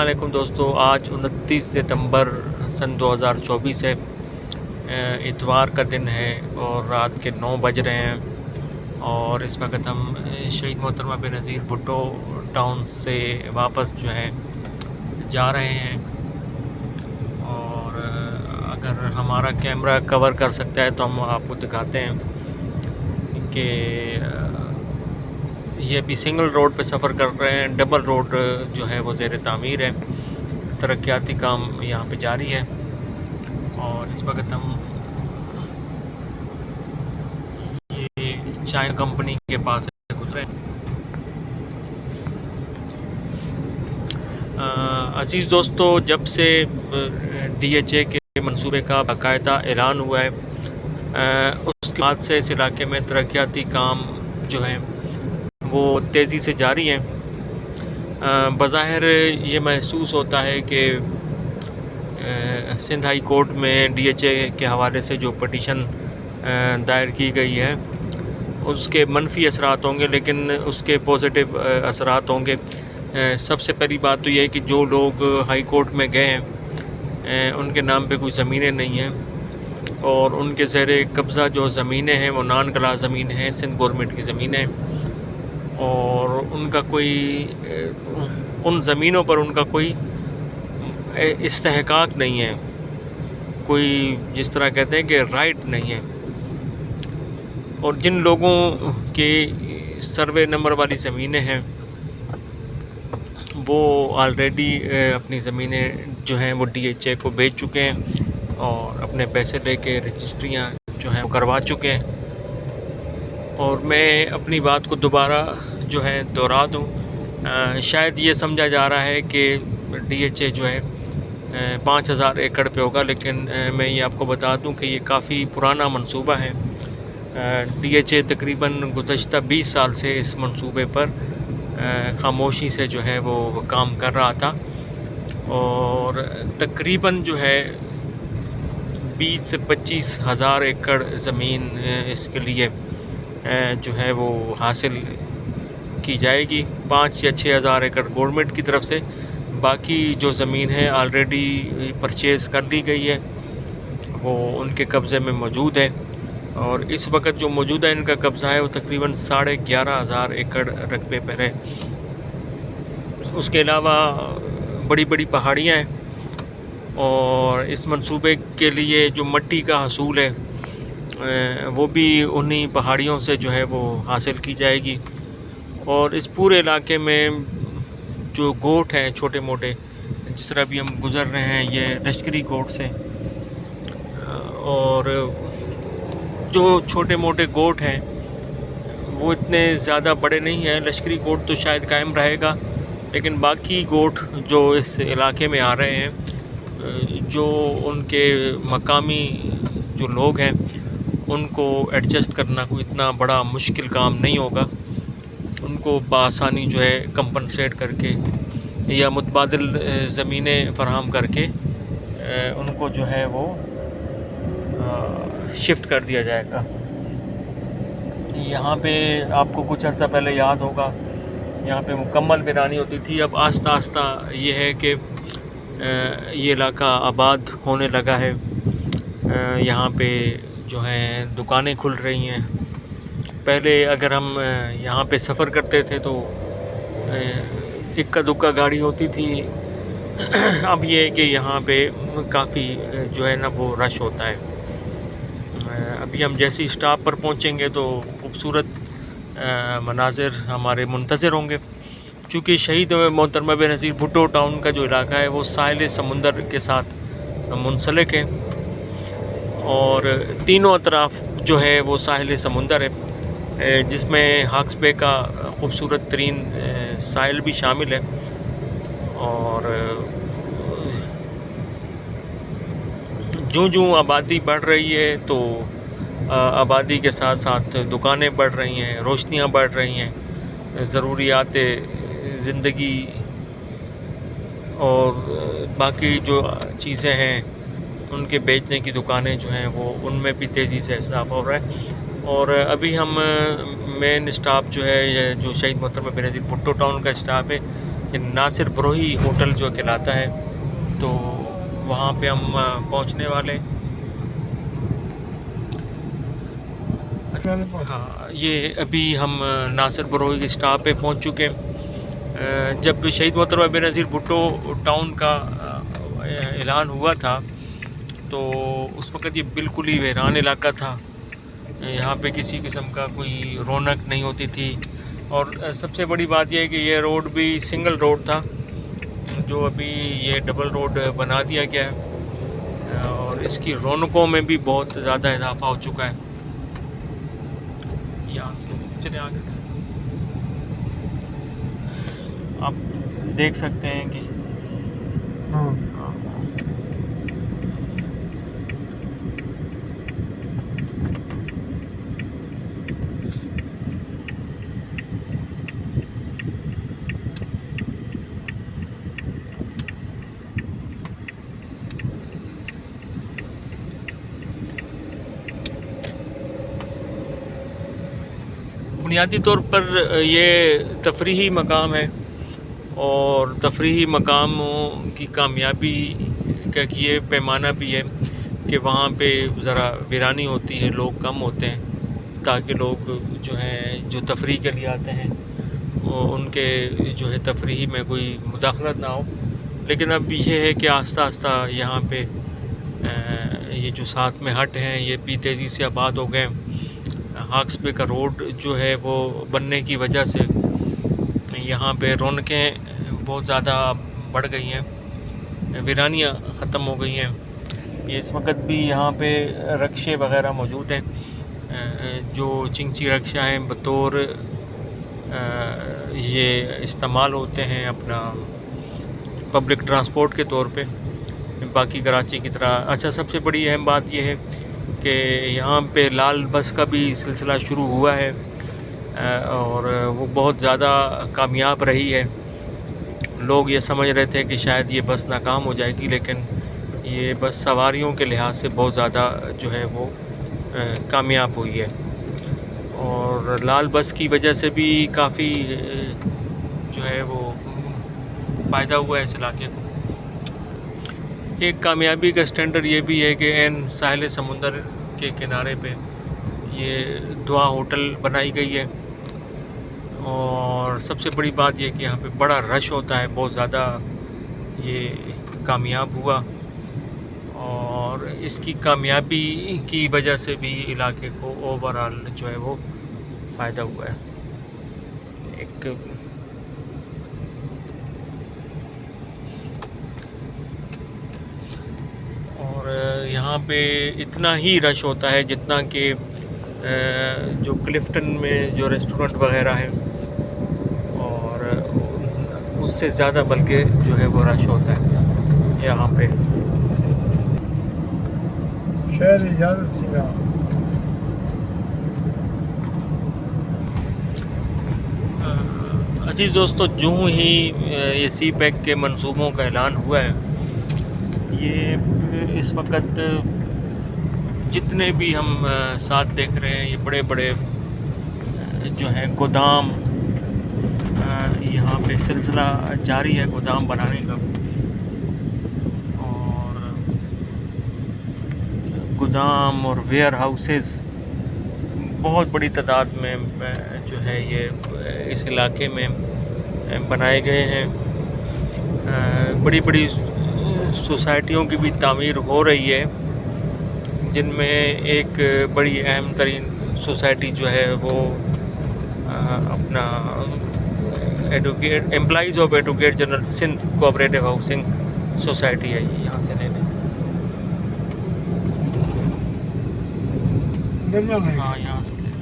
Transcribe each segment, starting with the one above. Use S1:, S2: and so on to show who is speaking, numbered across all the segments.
S1: علیکم دوستو، آج 29 ستمبر سن 2024 ہے۔ اتوار کا دن ہے اور رات کے 9 بج رہے ہیں اور اس وقت ہم شہید محترمہ بے نظیر بھٹو ٹاؤن سے واپس جو ہے جا رہے ہیں۔ اور اگر ہمارا کیمرہ کور کر سکتا ہے تو ہم آپ کو دکھاتے ہیں کہ یہ ابھی سنگل روڈ پہ سفر کر رہے ہیں۔ ڈبل روڈ جو ہے وہ زیر تعمیر ہے، ترقیاتی کام یہاں پہ جاری ہے اور اس وقت ہم یہ چائنا کمپنی کے پاس گزرے۔ عزیز دوستو، جب سے ڈی ایچ اے کے منصوبے کا باقاعدہ اعلان ہوا ہے، اس کے بعد سے اس علاقے میں ترقیاتی کام جو ہیں وہ تیزی سے جاری ہیں۔ بظاہر یہ محسوس ہوتا ہے کہ سندھ ہائی کورٹ میں ڈی ایچ اے کے حوالے سے جو پٹیشن دائر کی گئی ہے اس کے منفی اثرات ہوں گے، لیکن اس کے پازیٹیو اثرات ہوں گے۔ سب سے پہلی بات تو یہ ہے کہ جو لوگ ہائی کورٹ میں گئے ہیں ان کے نام پہ کوئی زمینیں نہیں ہیں اور ان کے زیر قبضہ جو زمینیں ہیں وہ نان کلا زمین ہیں، سندھ گورنمنٹ کی زمینیں، اور ان کا کوئی ان زمینوں پر ان کا کوئی استحقاق نہیں ہے، کوئی جس طرح کہتے ہیں کہ رائٹ نہیں ہے۔ اور جن لوگوں کے سروے نمبر والی زمینیں ہیں وہ آلریڈی اپنی زمینیں جو ہیں وہ ڈی ایچ اے کو بیچ چکے ہیں اور اپنے پیسے لے کے رجسٹریاں جو ہیں وہ کروا چکے ہیں۔ اور میں اپنی بات کو دوبارہ جو ہے دہرا دوں، شاید یہ سمجھا جا رہا ہے کہ ڈی ایچ اے جو ہے 5000 ایکڑ پہ ہوگا، لیکن میں یہ آپ کو بتا دوں کہ یہ کافی پرانا منصوبہ ہے۔ ڈی ایچ اے تقریباً گزشتہ 20 سال سے اس منصوبے پر خاموشی سے جو ہے وہ کام کر رہا تھا اور تقریباً جو ہے 20 سے 25 ہزار ایکڑ زمین اس کے لیے جو ہے وہ حاصل کی جائے گی۔ 5 یا 6 ہزار ایکڑ گورنمنٹ کی طرف سے، باقی جو زمین ہے آلریڈی پرچیز کر لی گئی ہے، وہ ان کے قبضے میں موجود ہے اور اس وقت جو موجودہ ان کا قبضہ ہے وہ تقریباً 11,500 ایکڑ رقبے پر ہے۔ اس کے علاوہ بڑی بڑی پہاڑیاں ہیں اور اس منصوبے کے لیے جو مٹی کا حصول ہے وہ بھی انہی پہاڑیوں سے جو ہے وہ حاصل کی جائے گی۔ اور اس پورے علاقے میں جو گوٹ ہیں چھوٹے موٹے، جس طرح بھی ہم گزر رہے ہیں یہ لشکری گوٹ سے، اور جو چھوٹے موٹے گوٹ ہیں وہ اتنے زیادہ بڑے نہیں ہیں۔ لشکری گوٹ تو شاید قائم رہے گا، لیکن باقی گوٹ جو اس علاقے میں آ رہے ہیں، جو ان کے مقامی جو لوگ ہیں ان کو ایڈجسٹ کرنا کوئی اتنا بڑا مشکل کام نہیں ہوگا۔ ان کو بآسانی جو ہے کمپنسیٹ کر کے یا متبادل زمینیں فراہم کر کے ان کو جو ہے وہ شفٹ کر دیا جائے گا۔ یہاں پہ آپ کو کچھ عرصہ پہلے یاد ہوگا یہاں پہ مکمل ویرانی ہوتی تھی، اب آہستہ آہستہ یہ ہے کہ یہ علاقہ آباد ہونے لگا ہے۔ یہاں پہ جو ہیں دکانیں کھل رہی ہیں۔ پہلے اگر ہم یہاں پہ سفر کرتے تھے تو اکا دکا گاڑی ہوتی تھی، اب یہ ہے کہ یہاں پہ کافی جو ہے نا وہ رش ہوتا ہے۔ ابھی ہم جیسی اسٹاپ پر پہنچیں گے تو خوبصورت مناظر ہمارے منتظر ہوں گے، کیونکہ شہید محترمہ بے نظیر بھٹو ٹاؤن کا جو علاقہ ہے وہ ساحل سمندر کے ساتھ منسلک ہے اور تینوں اطراف جو ہے وہ ساحل سمندر ہے، جس میں ہاکس بے کا خوبصورت ترین ساحل بھی شامل ہے۔ اور جوں آبادی بڑھ رہی ہے تو آبادی کے ساتھ ساتھ دکانیں بڑھ رہی ہیں، روشنیاں بڑھ رہی ہیں، ضروریات زندگی اور باقی جو چیزیں ہیں ان کے بیچنے کی دکانیں جو ہیں وہ ان میں بھی تیزی سے اضافہ ہو رہا ہے۔ اور ابھی ہم مین اسٹاپ جو ہے یہ جو شہید محترمہ بے نظیر بھٹو ٹاؤن کا اسٹاپ ہے یہ ناصر بروہی ہوٹل جو کہلاتا ہے، تو وہاں پہ ہم پہنچنے والے ہیں۔ ہاں، یہ ابھی ہم ناصر بروہی کے سٹاپ پہ پہنچ چکے ہیں۔ جب شہید محترمہ بے نظیر بھٹو ٹاؤن کا اعلان ہوا تھا تو اس وقت یہ بالکل ہی ویران علاقہ تھا، یہاں پہ کسی قسم کا کوئی رونق نہیں ہوتی تھی، اور سب سے بڑی بات یہ ہے کہ یہ روڈ بھی سنگل روڈ تھا، جو ابھی یہ ڈبل روڈ بنا دیا گیا ہے، اور اس کی رونقوں میں بھی بہت زیادہ اضافہ ہو چکا ہے۔ یہاں سے چلے آگے آپ دیکھ سکتے ہیں کہ بنیادی طور پر یہ تفریحی مقام ہے، اور تفریحی مقاموں کی کامیابی کا یہ پیمانہ بھی ہے کہ وہاں پہ ذرا ویرانی ہوتی ہے، لوگ کم ہوتے ہیں، تاکہ لوگ جو ہیں جو تفریح کے لیے آتے ہیں ان کے جو ہے تفریح میں کوئی مداخلت نہ ہو۔ لیکن اب یہ ہے کہ آہستہ آہستہ یہاں پہ یہ جو ساتھ میں ہٹ ہیں یہ بھی تیزی سے آباد ہو گئے ہیں۔ ہاکس بے کا روڈ جو ہے وہ بننے کی وجہ سے یہاں پہ رونقیں بہت زیادہ بڑھ گئی ہیں، ویرانیاں ختم ہو گئی ہیں۔ یہ اس وقت بھی یہاں پہ رکشے وغیرہ موجود ہیں، جو چنگچی رکشہ ہیں بطور یہ استعمال ہوتے ہیں اپنا پبلک ٹرانسپورٹ کے طور پہ، باقی کراچی کی طرح۔ اچھا، سب سے بڑی اہم بات یہ ہے کہ یہاں پہ لال بس کا بھی سلسلہ شروع ہوا ہے، اور وہ بہت زیادہ کامیاب رہی ہے۔ لوگ یہ سمجھ رہے تھے کہ شاید یہ بس ناکام ہو جائے گی، لیکن یہ بس سواریوں کے لحاظ سے بہت زیادہ جو ہے وہ کامیاب ہوئی ہے، اور لال بس کی وجہ سے بھی کافی جو ہے وہ فائدہ ہوا ہے اس علاقے کو۔ ایک کامیابی کا اسٹینڈرڈ یہ بھی ہے کہ عین ساحل سمندر کے کنارے پہ یہ دعا ہوٹل بنائی گئی ہے، اور سب سے بڑی بات یہ کہ یہاں پہ بڑا رش ہوتا ہے، بہت زیادہ یہ کامیاب ہوا، اور اس کی کامیابی کی وجہ سے بھی علاقے کو اوورآل جو ہے وہ فائدہ ہوا ہے۔ ایک اور یہاں پہ اتنا ہی رش ہوتا ہے جتنا کہ جو کلفٹن میں جو ریسٹورنٹ وغیرہ ہیں، اور اس سے زیادہ بلکہ جو ہے وہ رش ہوتا ہے یہاں پہ۔
S2: شہر اجازت سی نا
S1: عزیز دوستو، جو ہی یہ سی پیک کے منصوبوں کا اعلان ہوا ہے، یہ اس وقت جتنے بھی ہم ساتھ دیکھ رہے ہیں، یہ بڑے بڑے جو ہیں گودام، یہاں پہ سلسلہ جاری ہے گودام بنانے کا، اور گودام اور ویئر ہاؤسز بہت بڑی تعداد میں جو ہے یہ اس علاقے میں بنائے گئے ہیں۔ بڑی بڑی سوسائٹیوں کی بھی تعمیر ہو رہی ہے، جن میں ایک بڑی اہم ترین سوسائٹی جو ہے وہ اپنا employees of advocate general Sindh cooperative housing society ہے۔ یہاں سے لے لیں، ہاں یہاں سے لے لیں۔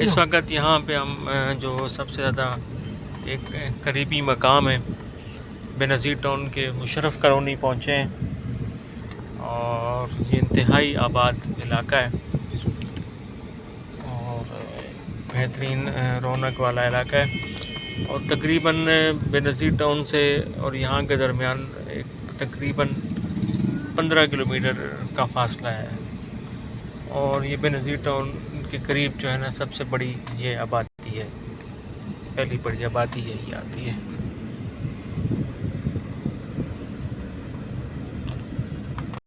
S1: اس وقت یہاں پہ ہم جو سب سے زیادہ ایک قریبی مقام ہے بے نظیر ٹاؤن کے مشرف کالونی پہنچے ہیں، اور یہ انتہائی آباد علاقہ ہے اور بہترین رونق والا علاقہ ہے، اور تقریباً بے نظیر ٹاؤن سے اور یہاں کے درمیان ایک تقریباً 15 کلومیٹر کا فاصلہ ہے، اور یہ بے نظیر ٹاؤن کے قریب جو ہے نا سب سے بڑی یہ آبادی ہے، پہلی بڑی آبادی یہی آتی ہے۔